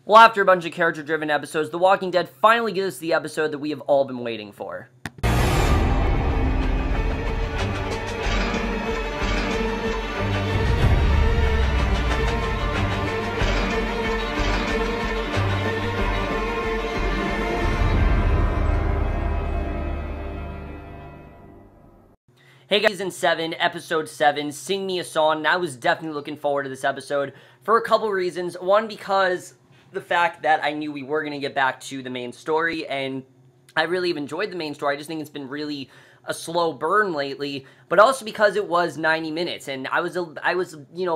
Well, after a bunch of character-driven episodes, The Walking Dead finally gives us the episode that we have all been waiting for. Hey guys, Season 7, Episode 7, Sing Me a Song, and I was definitely looking forward to this episode for a couple reasons. One, because the fact that I knew we were going to get back to the main story, and I really have enjoyed the main story. I just think it's been really a slow burn lately, but also because it was 90 minutes, and I was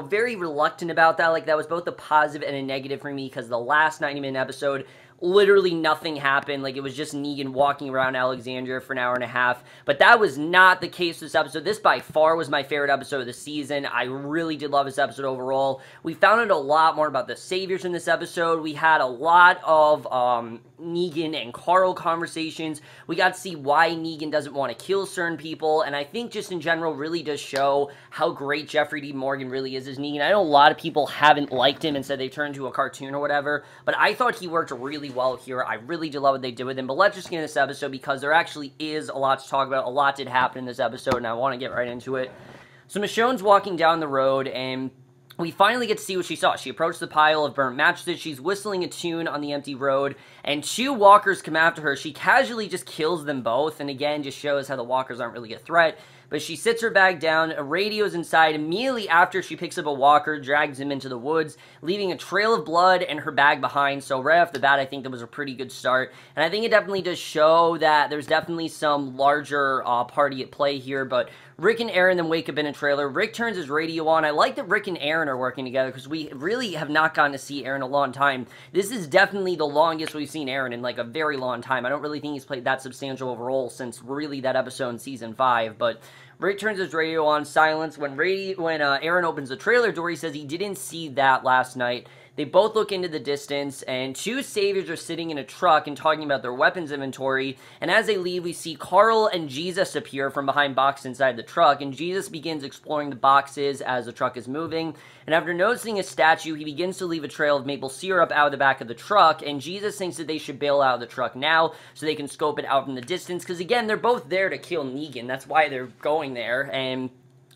very reluctant about that. Like, that was both a positive and a negative for me, because the last 90-minute episode, literally nothing happened. Like, it was just Negan walking around Alexandria for an hour and a half, but that was not the case this episode. This by far was my favorite episode of the season. I really did love this episode overall. We found out a lot more about the Saviors in this episode. We had a lot of Negan and Carl conversations. We got to see why Negan doesn't want to kill certain people, and I think just in general really does show how great Jeffrey D. Morgan really is as Negan. I know a lot of people haven't liked him and said they turned into a cartoon or whatever, but I thought he worked really well here. I really did love what they did with him, but let's just get into this episode because there actually is a lot to talk about. A lot did happen in this episode, and I want to get right into it. So Michonne's walking down the road, and we finally get to see what she saw. She approached the pile of burnt mattresses. She's whistling a tune on the empty road, and two walkers come after her. She casually just kills them both, and again, just shows how the walkers aren't really a threat. But she sits her bag down, a radio's inside. Immediately after, she picks up a walker, drags him into the woods, leaving a trail of blood and her bag behind. So right off the bat, I think that was a pretty good start. And I think it definitely does show that there's definitely some larger party at play here. But Rick and Aaron then wake up in a trailer. Rick turns his radio on. I like that Rick and Aaron are working together because we really have not gotten to see Aaron in a long time. This is definitely the longest we've seen Aaron in like a very long time. I don't really think he's played that substantial of a role since really that episode in Season 5. But Rick turns his radio on, silence. When Aaron opens the trailer door, he says he didn't see that last night. They both look into the distance, and two Saviors are sitting in a truck and talking about their weapons inventory, and as they leave, we see Carl and Jesus appear from behind boxes inside the truck, and Jesus begins exploring the boxes as the truck is moving, and after noticing a statue, he begins to leave a trail of maple syrup out of the back of the truck, and Jesus thinks that they should bail out of the truck now so they can scope it out from the distance, because again, they're both there to kill Negan. That's why they're going there, and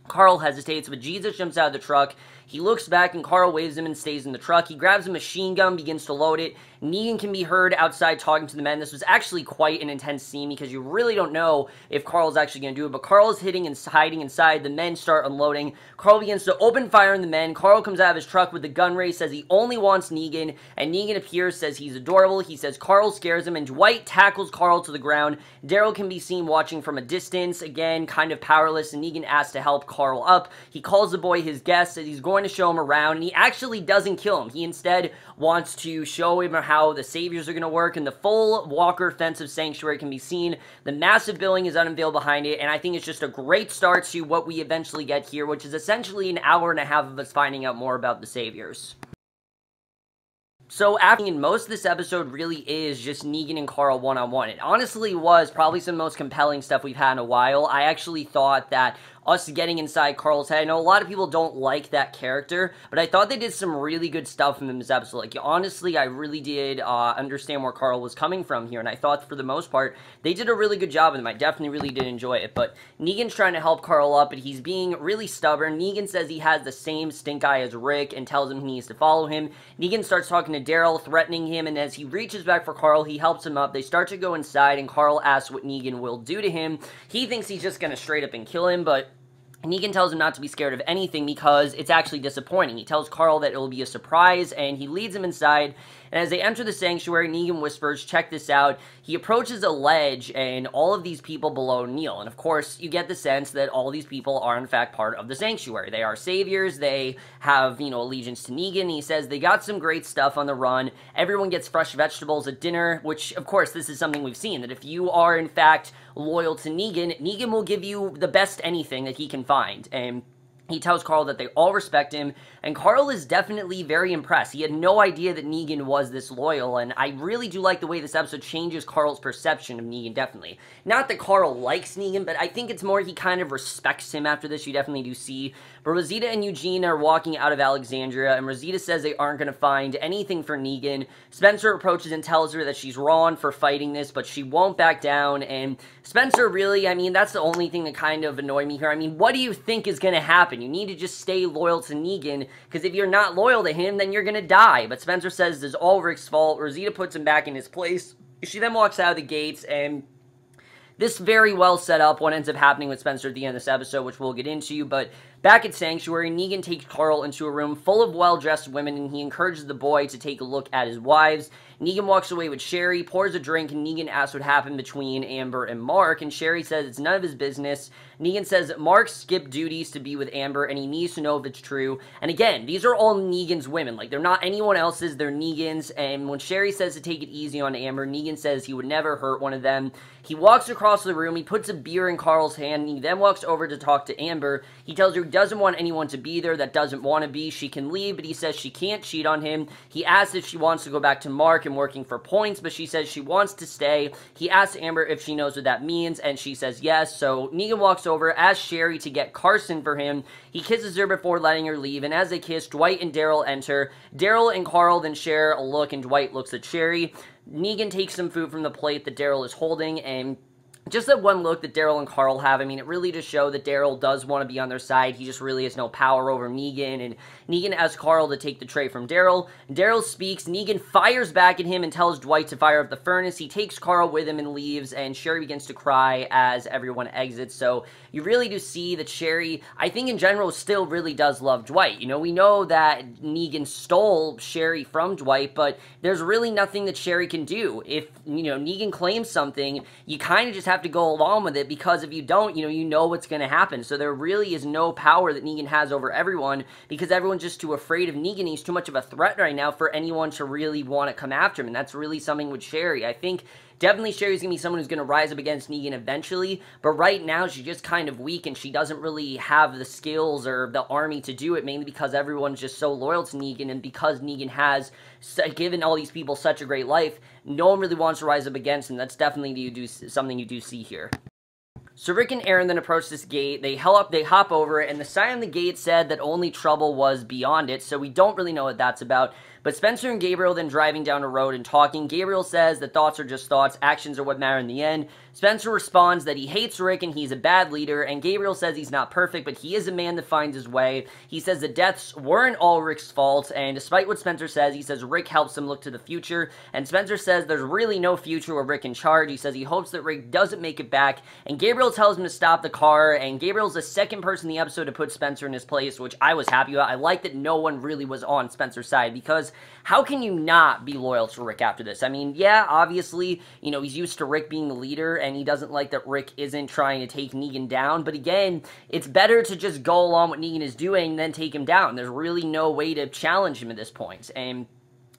Carl hesitates, but Jesus jumps out of the truck. He looks back, and Carl waves him and stays in the truck. He grabs a machine gun, begins to load it. Negan can be heard outside talking to the men. This was actually quite an intense scene because you really don't know if Carl's actually going to do it, but Carl is hitting and hiding inside. The men start unloading. Carl begins to open fire on the men. Carl comes out of his truck with the gun raised, says he only wants Negan, and Negan appears, says he's adorable. He says Carl scares him, and Dwight tackles Carl to the ground. Daryl can be seen watching from a distance, again, kind of powerless, and Negan asks to help Carl up. He calls the boy his guest, says he's going to show him around, and he actually doesn't kill him. He instead wants to show him how the Saviors are going to work, and the full Walker offensive sanctuary can be seen. The massive building is unveiled behind it, and I think it's just a great start to what we eventually get here, which is essentially an hour and a half of us finding out more about the Saviors. So, most of this episode really is just Negan and Carl one-on-one. It honestly was probably some of the most compelling stuff we've had in a while. I actually thought that us getting inside Carl's head, I know a lot of people don't like that character, but I thought they did some really good stuff in this episode. Like, honestly, I really did understand where Carl was coming from here, and I thought, for the most part, they did a really good job with him. I definitely really did enjoy it, but Negan's trying to help Carl up, but he's being really stubborn. Negan says he has the same stink eye as Rick and tells him he needs to follow him. Negan starts talking to Daryl, threatening him, and as he reaches back for Carl, he helps him up. They start to go inside, and Carl asks what Negan will do to him. He thinks he's just going to straight up and kill him, but Negan tells him not to be scared of anything because it's actually disappointing. He tells Carl that it will be a surprise, and he leads him inside. And as they enter the sanctuary, Negan whispers, "Check this out." He approaches a ledge, and all of these people below kneel. And of course, you get the sense that all these people are in fact part of the sanctuary. They are Saviors. They have, allegiance to Negan. He says they got some great stuff on the run. Everyone gets fresh vegetables at dinner, which, of course, this is something we've seen, that if you are in fact loyal to Negan, Negan will give you the best anything that he can find. And He tells Carl that they all respect him, and Carl is definitely very impressed. He had no idea that Negan was this loyal, and I really do like the way this episode changes Carl's perception of Negan, definitely. Not that Carl likes Negan, but I think it's more he kind of respects him after this, you definitely do see. But Rosita and Eugene are walking out of Alexandria, and Rosita says they aren't going to find anything for Negan. Spencer approaches and tells her that she's wrong for fighting this, but she won't back down, and Spencer really, I mean, that's the only thing that kind of annoyed me here. I mean, what do you think is going to happen? You need to just stay loyal to Negan, because if you're not loyal to him, then you're going to die. But Spencer says it's all Rick's fault. Rosita puts him back in his place. She then walks out of the gates, and this very well set up what ends up happening with Spencer at the end of this episode, which we'll get into, but back at Sanctuary, Negan takes Carl into a room full of well-dressed women, and he encourages the boy to take a look at his wives. Negan walks away with Sherry, pours a drink, and Negan asks what happened between Amber and Mark, and Sherry says it's none of his business. Negan says that Mark skipped duties to be with Amber, and he needs to know if it's true. And again, these are all Negan's women. Like, they're not anyone else's, they're Negan's, and when Sherry says to take it easy on Amber, Negan says he would never hurt one of them. He walks across the room, he puts a beer in Carl's hand, and he then walks over to talk to Amber. He tells her he doesn't want anyone to be there that doesn't want to be. She can leave, but he says she can't cheat on him. He asks if she wants to go back to Mark and working for points, but she says she wants to stay. He asks Amber if she knows what that means, and she says yes. So Negan walks over, asks Sherry to get Carson for him. He kisses her before letting her leave, and as they kiss, Dwight and Daryl enter. Daryl and Carl then share a look, and Dwight looks at Sherry. Negan takes some food from the plate that Daryl is holding, and just that one look that Daryl and Carl have, I mean, it really just shows that Daryl does want to be on their side. He just really has no power over Negan, and Negan asks Carl to take the tray from Daryl. Daryl speaks, Negan fires back at him and tells Dwight to fire up the furnace. He takes Carl with him and leaves, and Sherry begins to cry as everyone exits. So you really do see that Sherry, I think in general, still really does love Dwight. You know, we know that Negan stole Sherry from Dwight, but there's really nothing that Sherry can do. If, you know, Negan claims something, you kind of just have to go along with it, because if you don't, you know what's going to happen. So there really is no power that Negan has over everyone, because everyone's just too afraid of Negan. He's too much of a threat right now for anyone to really want to come after him, and that's really something with Sherry. I think definitely Sherry's going to be someone who's going to rise up against Negan eventually, but right now she's just kind of weak, and she doesn't really have the skills or the army to do it, mainly because everyone's just so loyal to Negan, and because Negan has given all these people such a great life, no one really wants to rise up against him. That's definitely something you do see here. So Rick and Aaron then approach this gate, they hop over it, and the sign on the gate said that only trouble was beyond it, so we don't really know what that's about. But Spencer and Gabriel then driving down a road and talking. Gabriel says that thoughts are just thoughts, actions are what matter in the end. Spencer responds that he hates Rick and he's a bad leader, and Gabriel says he's not perfect, but he is a man that finds his way. He says the deaths weren't all Rick's fault, and despite what Spencer says, he says Rick helps him look to the future, and Spencer says there's really no future with Rick in charge. He says he hopes that Rick doesn't make it back, and Gabriel tells him to stop the car, and Gabriel's the second person in the episode to put Spencer in his place, which I was happy about. I like that no one really was on Spencer's side, because how can you not be loyal to Rick after this? I mean, yeah, obviously, you know, he's used to Rick being the leader, and he doesn't like that Rick isn't trying to take Negan down, but again, it's better to just go along what Negan is doing than take him down. There's really no way to challenge him at this point, and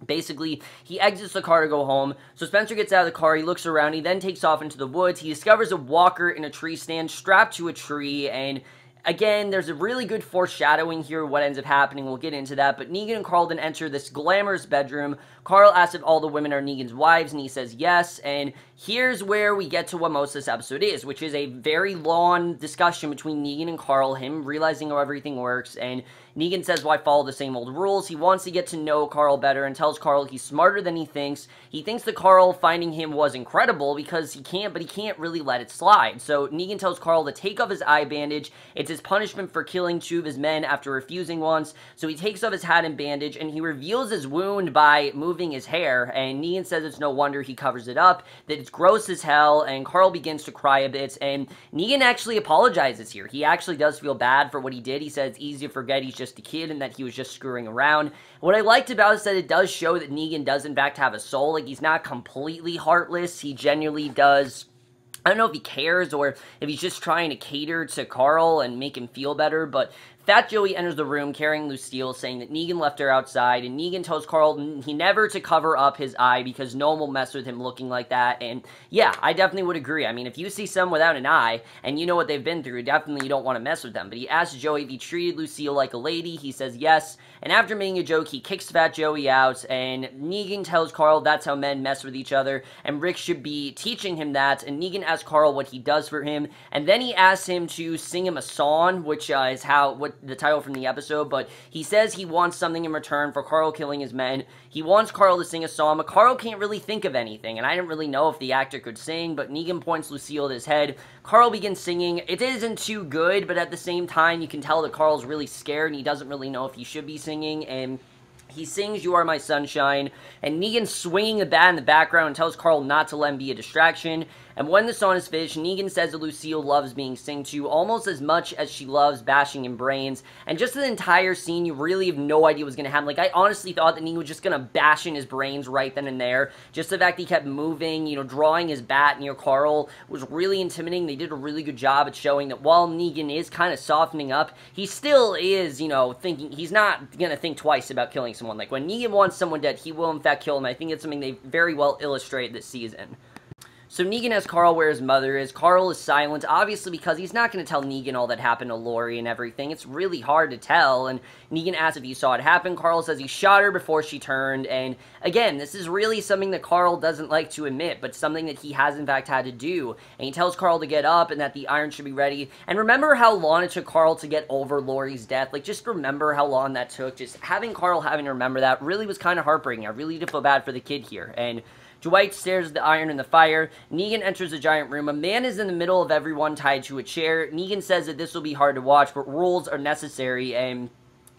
basically, he exits the car to go home. So Spencer gets out of the car, he looks around, he then takes off into the woods. He discovers a walker in a tree stand strapped to a tree, and again, there's a really good foreshadowing here of what ends up happening. We'll get into that. But Negan and Carl then enter this glamorous bedroom. Carl asks if all the women are Negan's wives, and he says yes. And here's where we get to what most of this episode is, which is a very long discussion between Negan and Carl, him realizing how everything works. And Negan says, why follow the same old rules? He wants to get to know Carl better and tells Carl he's smarter than he thinks. He thinks that Carl finding him was incredible because he can't really let it slide. So Negan tells Carl to take off his eye bandage. It's his punishment for killing two of his men after refusing once. So he takes off his hat and bandage, and he reveals his wound by moving his hair. And Negan says it's no wonder he covers it up, that it's gross as hell, and Carl begins to cry a bit. And Negan actually apologizes here. He actually does feel bad for what he did. He says it's easy to forget he's just a kid and that he was just screwing around. What I liked about it is that it does show that Negan does in fact have a soul. Like, he's not completely heartless. He genuinely does. I don't know if he cares or if he's just trying to cater to Carl and make him feel better, but Fat Joey enters the room carrying Lucille, saying that Negan left her outside, and Negan tells Carl he never to cover up his eye because no one will mess with him looking like that, and yeah, I definitely would agree. I mean, if you see someone without an eye, and you know what they've been through, definitely you don't want to mess with them. But he asks Joey if he treated Lucille like a lady. He says yes, and after making a joke, he kicks Fat Joey out, and Negan tells Carl that's how men mess with each other, and Rick should be teaching him that, and Negan asks Carl what he does for him, and then he asks him to sing him a song, which is what the title from the episode, but he says he wants something in return for Carl killing his men. He wants Carl to sing a song, but Carl can't really think of anything, and I didn't really know if the actor could sing, but Negan points Lucille at his head. Carl begins singing. It isn't too good, but at the same time, you can tell that Carl's really scared, and he doesn't really know if he should be singing, and he sings "You Are My Sunshine," and Negan's swinging the bat in the background and tells Carl not to let him be a distraction. And when the song is finished, Negan says that Lucille loves being sung to almost as much as she loves bashing in brains. And just the entire scene, you really have no idea what's going to happen. Like, I honestly thought that Negan was just going to bash in his brains right then and there. Just the fact that he kept moving, drawing his bat near Carl was really intimidating. They did a really good job at showing that while Negan is kind of softening up, he still is, thinking, he's not going to think twice about killing someone. Like, when Negan wants someone dead, he will in fact kill him. I think it's something they very well illustrated this season. So Negan asks Carl where his mother is. Carl is silent, obviously because he's not going to tell Negan all that happened to Lori and everything. It's really hard to tell, and Negan asks if he saw it happen. Carl says he shot her before she turned, and again, this is really something that Carl doesn't like to admit, but something that he has in fact had to do. And he tells Carl to get up and that the iron should be ready. And remember how long it took Carl to get over Lori's death? Like, just remember how long that took. Just having Carl having to remember that really was kind of heartbreaking. I really did feel bad for the kid here, and Dwight stares at the iron in the fire. Negan enters the giant room. A man is in the middle of everyone tied to a chair. Negan says that this will be hard to watch, but rules are necessary, and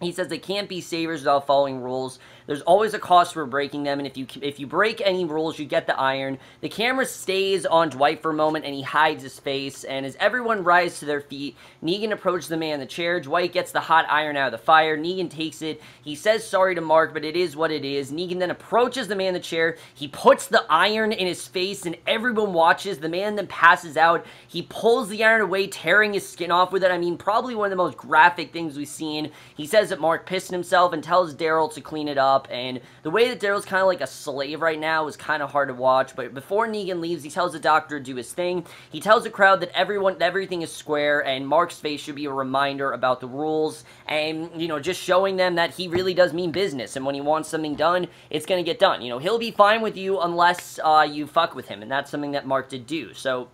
he says they can't be saviors without following rules. There's always a cost for breaking them, and if you break any rules, you get the iron. The camera stays on Dwight for a moment, and he hides his face, and as everyone rises to their feet, Negan approaches the man in the chair. Dwight gets the hot iron out of the fire. Negan takes it. He says sorry to Mark, but it is what it is. Negan then approaches the man in the chair. He puts the iron in his face, and everyone watches. The man then passes out. He pulls the iron away, tearing his skin off with it. I mean, probably one of the most graphic things we've seen. He says that Mark pissed himself and tells Daryl to clean it up, and the way that Daryl's kind of like a slave right now is kind of hard to watch. But before Negan leaves, he tells the doctor to do his thing. He tells the crowd that everything is square, and Mark's face should be a reminder about the rules, and just showing them that he really does mean business, and when he wants something done, it's gonna get done. He'll be fine with you unless you fuck with him, and that's something that Mark did do. So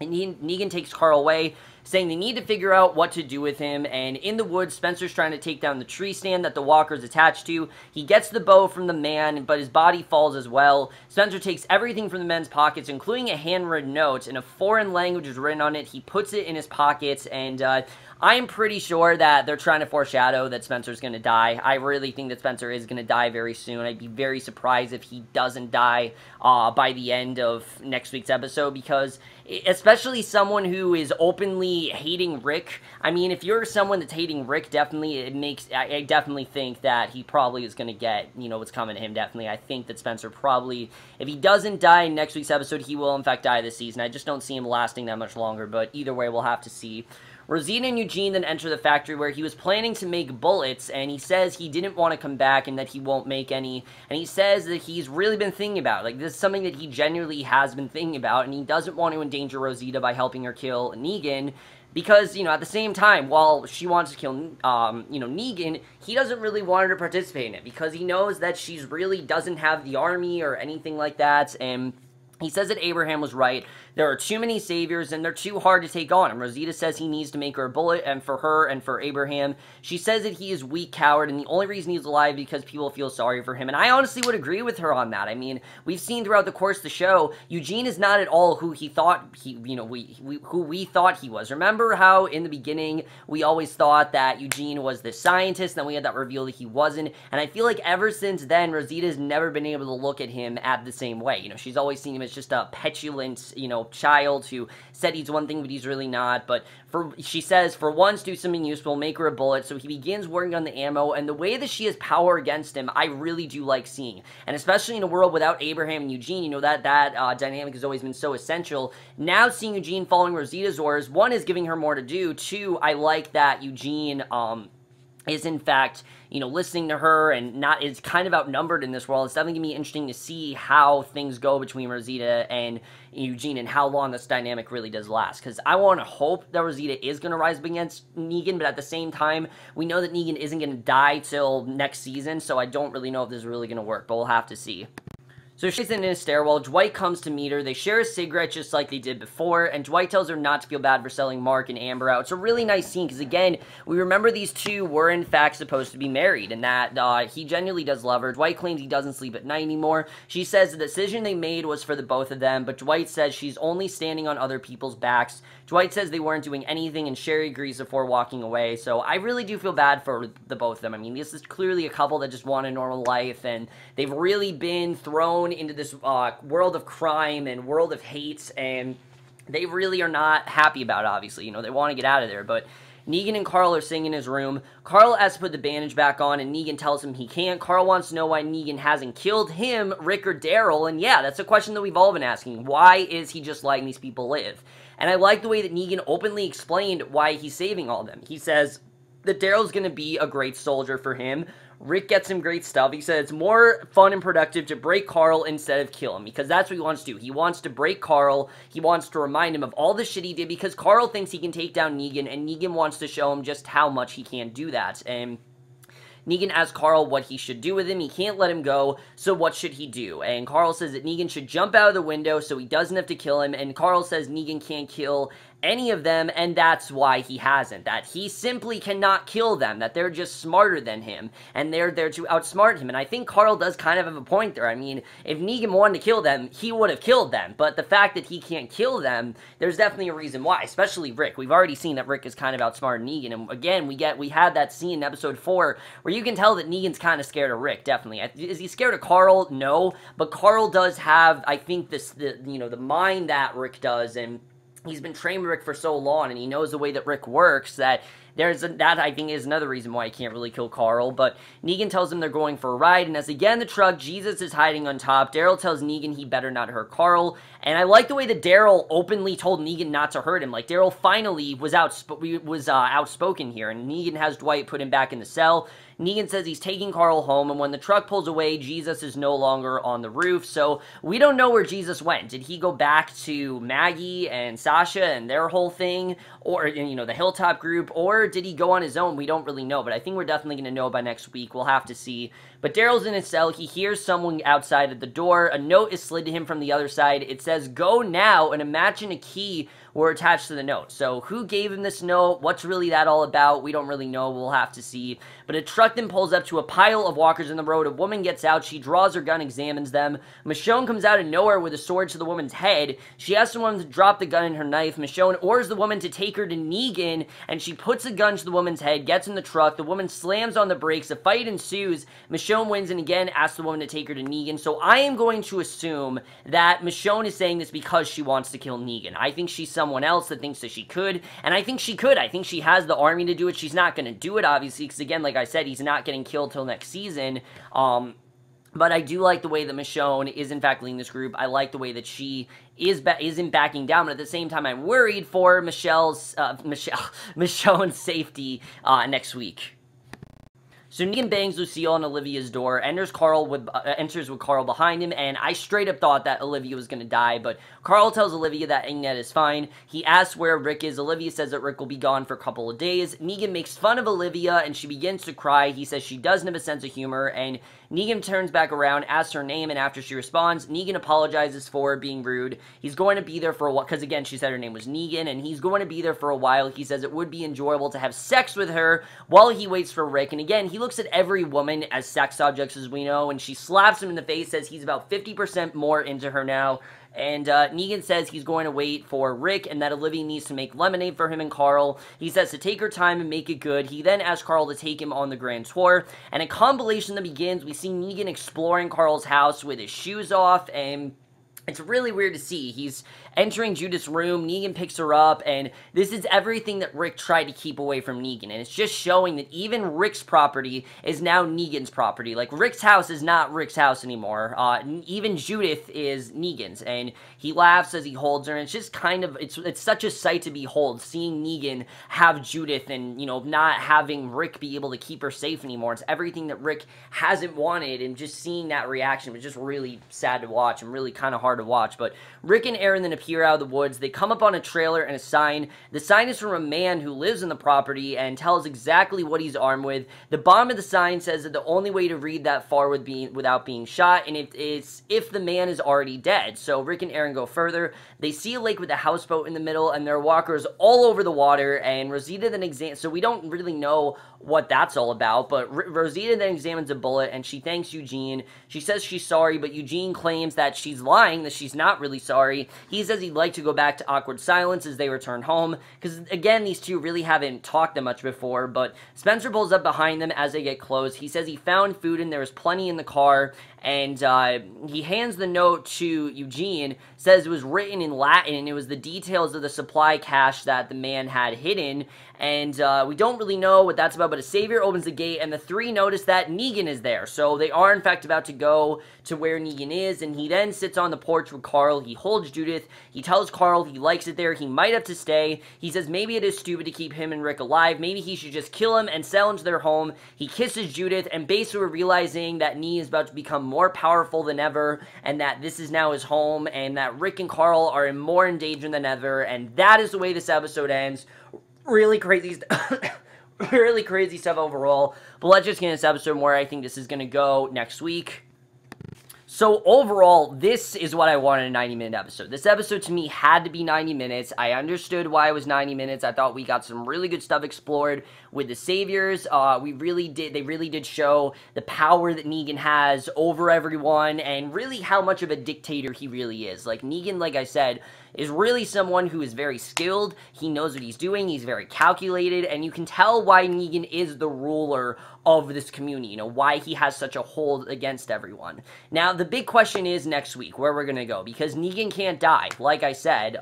Negan takes Carl away, saying they need to figure out what to do with him, and in the woods, Spencer's trying to take down the tree stand that the walker's attached to. He gets the bow from the man, but his body falls as well. Spencer takes everything from the men's pockets, including a handwritten note, and a foreign language is written on it. He puts it in his pockets, and I'm pretty sure that they're trying to foreshadow that Spencer's going to die. I really think that Spencer is going to die very soon. I'd be very surprised if he doesn't die by the end of next week's episode, because especially someone who is openly hating Rick. I mean, if you're someone that's hating Rick, definitely I definitely think that he probably is going to get, what's coming to him, definitely. I think that Spencer probably, if he doesn't die in next week's episode, he will in fact die this season. I just don't see him lasting that much longer, but either way, we'll have to see. Rosita and Eugene then enter the factory where he was planning to make bullets, and he says he didn't want to come back and that he won't make any, and he says that he's really been thinking about it. Like, this is something that he genuinely has been thinking about, and he doesn't want to endanger Rosita by helping her kill Negan, because, at the same time, while she wants to kill, Negan, he doesn't really want her to participate in it, because he knows that she's really doesn't have the army or anything like that, and he says that Abraham was right. There are too many saviors, and they're too hard to take on. And Rosita says he needs to make her a bullet, and for her and for Abraham. She says that he is weak, coward, and the only reason he's alive is because people feel sorry for him. And I honestly would agree with her on that. I mean, we've seen throughout the course of the show, Eugene is not at all who he thought who we thought he was. Remember how in the beginning we always thought that Eugene was the scientist, and then we had that reveal that he wasn't. And I feel like ever since then, Rosita's never been able to look at him at the same way. She's always seen him as just a petulant, child who said he's one thing but he's really not. But she says, for once, do something useful, make her a bullet. So he begins working on the ammo, and the way that she has power against him, I really do like seeing. And especially in a world without Abraham and Eugene, that dynamic has always been so essential. Now seeing Eugene following Rosita's orders, one, is giving her more to do. Two, I like that Eugene, is in fact, listening to her and is kind of outnumbered in this world. It's definitely going to be interesting to see how things go between Rosita and Eugene and how long this dynamic really does last. Because I want to hope that Rosita is going to rise up against Negan, but at the same time, we know that Negan isn't going to die till next season, so I don't really know if this is really going to work, but we'll have to see. So she's in a stairwell. Dwight comes to meet her. They share a cigarette just like they did before, and Dwight tells her not to feel bad for selling Mark and Amber out. It's a really nice scene because, again, we remember these two were, in fact, supposed to be married, and that he genuinely does love her. Dwight claims he doesn't sleep at night anymore. She says the decision they made was for the both of them, but Dwight says she's only standing on other people's backs. Dwight says they weren't doing anything, and Sherry agrees before walking away. So I really do feel bad for the both of them. I mean, this is clearly a couple that just want a normal life, and they've really been thrown into this world of crime and world of hate, and they really are not happy about it, obviously. They want to get out of there, but Negan and Carl are sitting in his room. Carl has to put the bandage back on, and Negan tells him he can't. Carl wants to know why Negan hasn't killed him, Rick, or Daryl, and yeah, that's a question that we've all been asking. Why is he just letting these people live? And I like the way that Negan openly explained why he's saving all of them. He says that Daryl's going to be a great soldier for him. Rick gets him great stuff. He said it's more fun and productive to break Carl instead of kill him, because that's what he wants to do. He wants to break Carl. He wants to remind him of all the shit he did, because Carl thinks he can take down Negan, and Negan wants to show him just how much he can do that. And Negan asks Carl what he should do with him. He can't let him go, so what should he do? And Carl says that Negan should jump out of the window so he doesn't have to kill him, and Carl says Negan can't kill any of them, and that's why he hasn't. That he simply cannot kill them, that they're just smarter than him, and they're there to outsmart him. And I think Carl does kind of have a point there. I mean, if Negan wanted to kill them, he would have killed them, but the fact that he can't kill them, there's definitely a reason why, especially Rick. We've already seen that Rick is kind of outsmarted Negan, and again, we had that scene in episode 4 where you can tell that Negan's kind of scared of Rick, definitely. Is he scared of Carl? No, but Carl does have, I think, the mind that Rick does, and he's been trained with Rick for so long, and he knows the way that Rick works, that that I think is another reason why he can't really kill Carl. But Negan tells him they're going for a ride, and as they get in the truck, Jesus is hiding on top. Daryl tells Negan he better not hurt Carl, and I like the way that Daryl openly told Negan not to hurt him. Like, Daryl finally was outspoken here, and Negan has Dwight put him back in the cell. Negan says he's taking Carl home, and when the truck pulls away, Jesus is no longer on the roof, so we don't know where Jesus went. Did he go back to Maggie and Sasha and their whole thing, or, the Hilltop group, or did he go on his own? We don't really know, but I think we're definitely going to know by next week. We'll have to see. But Daryl's in his cell. He hears someone outside at the door. A note is slid to him from the other side. It says, "Go now," and imagine a key were attached to the note. So who gave him this note? What's really that all about? We don't really know. We'll have to see. But a truck then pulls up to a pile of walkers in the road. A woman gets out. She draws her gun, examines them. Michonne comes out of nowhere with a sword to the woman's head. She asks the woman to drop the gun and her knife. Michonne orders the woman to take her to Negan, and she puts a gun to the woman's head, gets in the truck. The woman slams on the brakes. A fight ensues. Michonne wins and again asks the woman to take her to Negan. So I am going to assume that Michonne is saying this because she wants to kill Negan. I think she's someone else that thinks that she could, and I think she could. I think she has the army to do it. She's not going to do it, obviously, because again, like I said, he's not getting killed till next season. But I do like the way that Michonne is, in fact, leading this group. I like the way that she isn't backing down, but at the same time, I'm worried for Michonne's safety next week. So Negan bangs Lucille on Olivia's door, enters with Carl behind him, and I straight up thought that Olivia was going to die, but Carl tells Olivia that Annette is fine. He asks where Rick is. Olivia says that Rick will be gone for a couple of days. Negan makes fun of Olivia, and she begins to cry. He says she doesn't have a sense of humor, and Negan turns back around, asks her name, and after she responds, Negan apologizes for being rude. He's going to be there for a while, because again, she said her name was Negan, and he's going to be there for a while. He says it would be enjoyable to have sex with her while he waits for Rick, and again, he looks at every woman as sex objects, as we know, and she slaps him in the face, says he's about 50% more into her now, and Negan says he's going to wait for Rick and that Olivia needs to make lemonade for him and Carl. He says to take her time and make it good. He then asks Carl to take him on the grand tour, and a compilation that begins, we see Negan exploring Carl's house with his shoes off, and It's really weird to see. He's entering Judith's room, Negan picks her up, and this is everything that Rick tried to keep away from Negan, and it's just showing that even Rick's property is now Negan's property. Like, Rick's house is not Rick's house anymore. Even Judith is Negan's, and he laughs as he holds her, and it's just kind of, it's such a sight to behold, seeing Negan have Judith and, you know, not having Rick be able to keep her safe anymore. It's everything that Rick hasn't wanted, and just seeing that reaction was just really sad to watch and really kind of hard to watch. But Rick and Aaron then appear out of the woods. They come up on a trailer and a sign. The sign is from a man who lives in the property and tells exactly what he's armed with. The bottom of the sign says that the only way to read that far would be without being shot, and it's if the man is already dead. So Rick and Aaron go further. They see a lake with a houseboat in the middle, and there are walkers all over the water, and Rosita then examines, so we don't really know what that's all about, but Rosita then examines a bullet, and she thanks Eugene. She says she's sorry, but Eugene claims that she's lying, that she's not really sorry. He says he'd like to go back to awkward silence as they return home, because, again, these two really haven't talked that much before, but Spencer pulls up behind them as they get close. He says he found food, and there was plenty in the car, and he hands the note to Eugene, says it was written in Latin, and it was the details of the supply cache that the man had hidden, and we don't really know what that's about, but a savior opens the gate, and the three notice that Negan is there. So they are, in fact, about to go to where Negan is, and he then sits on the porch with Carl. He holds Judith. He tells Carl he likes it there. He might have to stay. He says maybe it is stupid to keep him and Rick alive. Maybe he should just kill him and sell him to their home. He kisses Judith, and basically we're realizing that Negan is about to become more powerful than ever, and that this is now his home, and that Rick and Carl are more in danger than ever, and that is the way this episode ends. Really crazy really crazy stuff overall, but let's just get into this episode where I think this is going to go next week. So overall, this is what I wanted in a 90-minute episode. This episode to me had to be 90 minutes. I understood why it was 90 minutes. I thought we got some really good stuff explored with the saviors. They really did show the power that Negan has over everyone, and really how much of a dictator he really is. Like, Negan, like I said, is really someone who is very skilled. He knows what he's doing. He's very calculated, and you can tell why Negan is the ruler of this community, you know, why he has such a hold against everyone. Now, the big question is next week, where we're going to go, because Negan can't die. Like I said,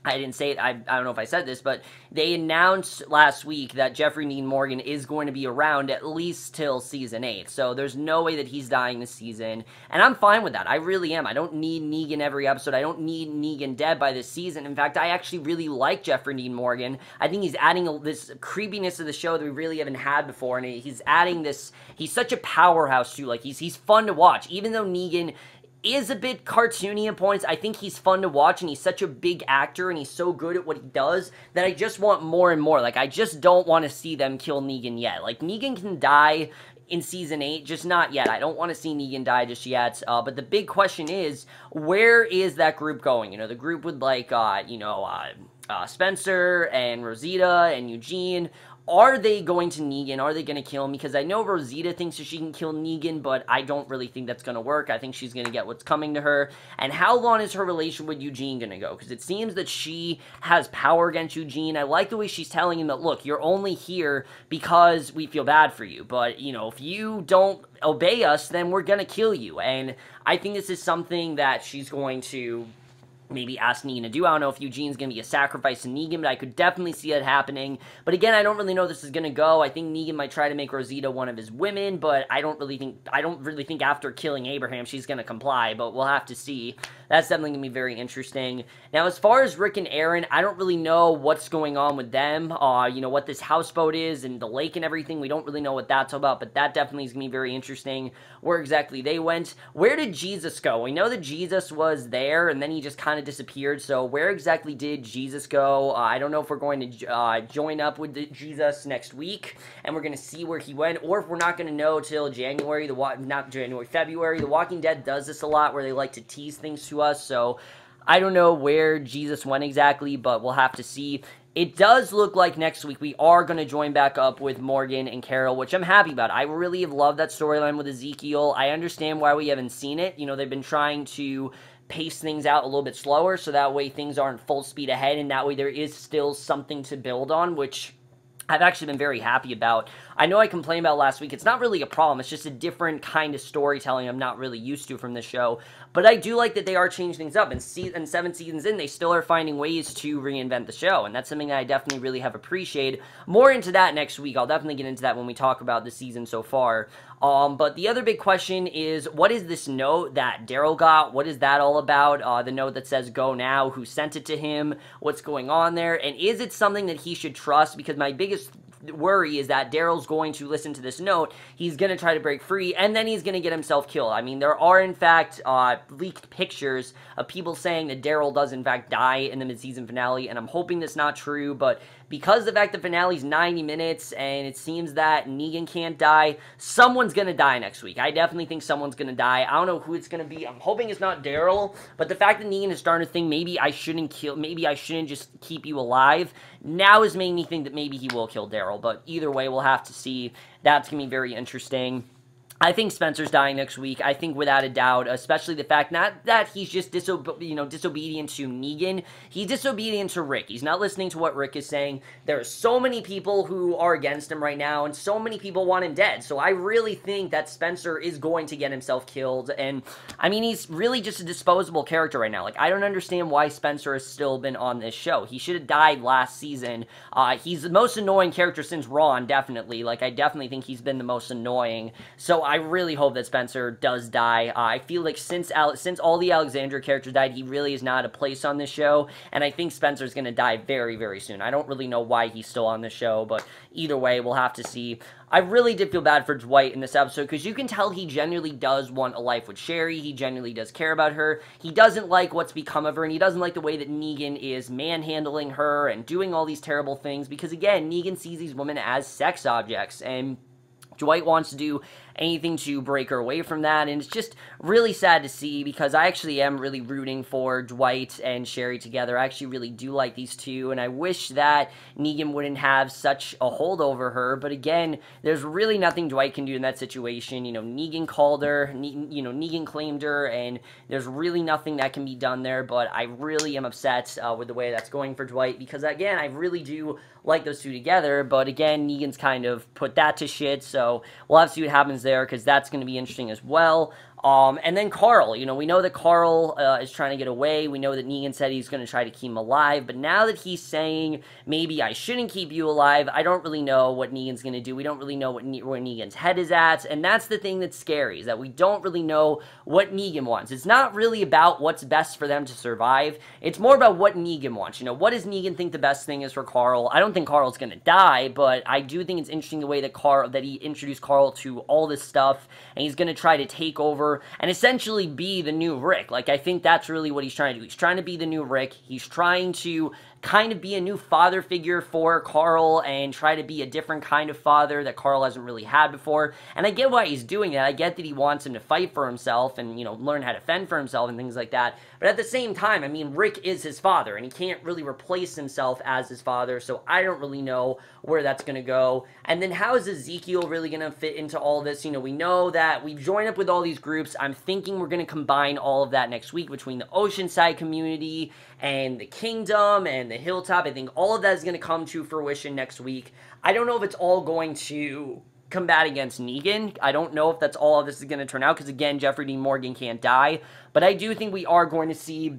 I didn't say it, I don't know if I said this, but they announced last week that Jeffrey Dean Morgan is going to be around at least till Season 8, so there's no way that he's dying this season, and I'm fine with that. I really am. I don't need Negan every episode. I don't need Negan dead by this season. In fact, I actually really like Jeffrey Dean Morgan. I think he's adding this creepiness to the show that we really haven't had before, and he's adding this, he's such a powerhouse too. Like, he's fun to watch, even though Negan is a bit cartoony at points. I think he's fun to watch, and he's such a big actor, and he's so good at what he does that I just want more and more. Like, I just don't want to see them kill Negan yet. Like, Negan can die in Season 8, just not yet. I don't want to see Negan die just yet, but the big question is, where is that group going? You know, the group with, like, Spencer and Rosita and Eugene. Are they going to Negan? Are they going to kill him? Because I know Rosita thinks that she can kill Negan, but I don't really think that's going to work. I think she's going to get what's coming to her. And how long is her relation with Eugene going to go? Because it seems that she has power against Eugene. I like the way she's telling him that, look, you're only here because we feel bad for you. But, you know, if you don't obey us, then we're going to kill you. And I think this is something that she's going to maybe ask Negan to do. I don't know if Eugene's going to be a sacrifice to Negan, but I could definitely see it happening. But again, I don't really know this is going to go. I think Negan might try to make Rosita one of his women, but I don't really think after killing Abraham she's going to comply, but we'll have to see. That's definitely going to be very interesting. Now, as far as Rick and Aaron, I don't really know what's going on with them. You know, what this houseboat is and the lake and everything. We don't really know what that's about, but that definitely is going to be very interesting, where exactly they went. Where did Jesus go? We know that Jesus was there, and then he just kind of disappeared, so where exactly did Jesus go? I don't know if we're going to join up with Jesus next week, and we're going to see where he went, or if we're not going to know till January, February. The Walking Dead does this a lot, where they like to tease things to us, so I don't know where Jesus went exactly, but we'll have to see. It does look like next week we are going to join back up with Morgan and Carol, which I'm happy about. I really have loved that storyline with Ezekiel. I understand why we haven't seen it. You know, they've been trying to pace things out a little bit slower, so that way things aren't full speed ahead, and that way there is still something to build on, which I've actually been very happy about. I know I complained about last week. It's not really a problem. It's just a different kind of storytelling I'm not really used to from the show. But I do like that they are changing things up. And 7 seasons in, they still are finding ways to reinvent the show. And that's something that I definitely really have appreciated. More into that next week. I'll definitely get into that when we talk about the season so far. But the other big question is, what is this note that Daryl got? What is that all about? The note that says, go now, who sent it to him? What's going on there? And is it something that he should trust? Because my biggest worry is that Daryl's going to listen to this note, he's going to try to break free, and then he's going to get himself killed. I mean, there are, in fact, leaked pictures of people saying that Daryl does, in fact, die in the mid-season finale, and I'm hoping that's not true, but because the fact the finale's 90 minutes, and it seems that Negan can't die, someone's going to die next week. I definitely think someone's going to die. I don't know who it's going to be. I'm hoping it's not Daryl, but the fact that Negan is starting to think, maybe I shouldn't just keep you alive, now is making me think that maybe he will kill Daryl, but either way, we'll have to see. That's going to be very interesting. I think Spencer's dying next week. I think without a doubt, especially the fact not that he's just disobedient to Negan. He's disobedient to Rick. He's not listening to what Rick is saying. There are so many people who are against him right now, and so many people want him dead. So I really think that Spencer is going to get himself killed. And I mean, he's really just a disposable character right now. Like, I don't understand why Spencer has still been on this show. He should have died last season. He's the most annoying character since Ron, definitely. Like, I definitely think he's been the most annoying. So I really hope that Spencer does die. I feel like since all the Alexandria characters died, he really is not a place on this show, and I think Spencer's going to die very, very soon. I don't really know why he's still on the show, but either way, we'll have to see. I really did feel bad for Dwight in this episode, because you can tell he genuinely does want a life with Sherry. He genuinely does care about her. He doesn't like what's become of her, and he doesn't like the way that Negan is manhandling her and doing all these terrible things, because again, Negan sees these women as sex objects, and Dwight wants to do anything to break her away from that, and it's just really sad to see, because I actually am really rooting for Dwight and Sherry together. I actually really do like these two, and I wish that Negan wouldn't have such a hold over her, but again, there's really nothing Dwight can do in that situation. You know, Negan called her, Negan claimed her, and there's really nothing that can be done there, but I really am upset with the way that's going for Dwight, because again, I really do like those two together, but again, Negan's kind of put that to shit, so we'll have to see what happens there, because that's going to be interesting as well. And then Carl, we know that Carl is trying to get away. We know that Negan said he's going to try to keep him alive, but now that he's saying, maybe I shouldn't keep you alive, I don't really know what Negan's going to do. We don't really know where Negan's head is at, and that's the thing that's scary, is that we don't really know what Negan wants. It's not really about what's best for them to survive. It's more about what Negan wants. What does Negan think the best thing is for Carl? I don't think Carl's going to die, but I do think it's interesting the way that he introduced Carl to all this stuff, and he's going to try to take over and essentially be the new Rick. Like, I think that's really what he's trying to do. He's trying to be the new Rick. He's trying to kind of be a new father figure for Carl and try to be a different kind of father that Carl hasn't really had before. And I get why he's doing that. I get that he wants him to fight for himself and, learn how to fend for himself and things like that. But at the same time, I mean, Rick is his father, and he can't really replace himself as his father, so I don't really know where that's going to go. And then how is Ezekiel really going to fit into all this? We know that we've joined up with all these groups. I'm thinking we're going to combine all of that next week between the Oceanside community and the Kingdom and the Hilltop. I think all of that is going to come to fruition next week. I don't know if it's all going to combat against Negan. I don't know if that's all this is going to turn out, because again, Jeffrey Dean Morgan can't die, but I do think we are going to see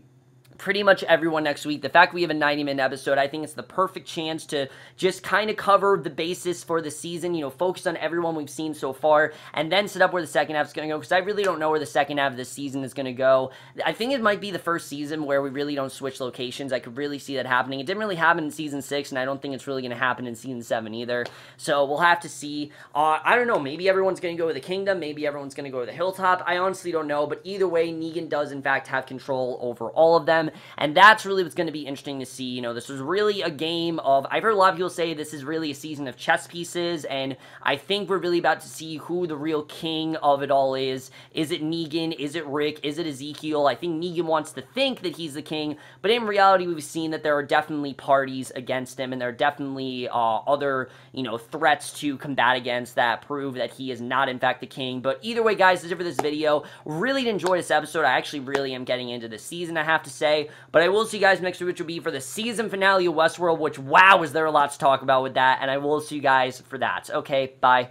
pretty much everyone next week. The fact we have a 90-minute episode, I think it's the perfect chance to just kind of cover the basis for the season, focus on everyone we've seen so far, and then set up where the second half is going to go, because I really don't know where the second half of the season is going to go. I think it might be the first season where we really don't switch locations. I could really see that happening. It didn't really happen in Season 6, and I don't think it's really going to happen in Season 7 either, so we'll have to see. I don't know, maybe everyone's going to go to the Kingdom, maybe everyone's going to go to the Hilltop. I honestly don't know, but either way, Negan does in fact have control over all of them. And that's really what's going to be interesting to see. This was really a game of, I've heard a lot of people say this is really a season of chess pieces, and I think we're really about to see who the real king of it all is. Is it Negan? Is it Rick? Is it Ezekiel? I think Negan wants to think that he's the king, but in reality, we've seen that there are definitely parties against him, and there are definitely other, threats to combat against that prove that he is not, in fact, the king. But either way, guys, this is it for this video. Really did enjoy this episode. I actually really am getting into this season, I have to say. okay? But I will see you guys next week, which will be for the season finale of Westworld, which, wow, is there a lot to talk about with that, and I will see you guys for that. Okay, bye.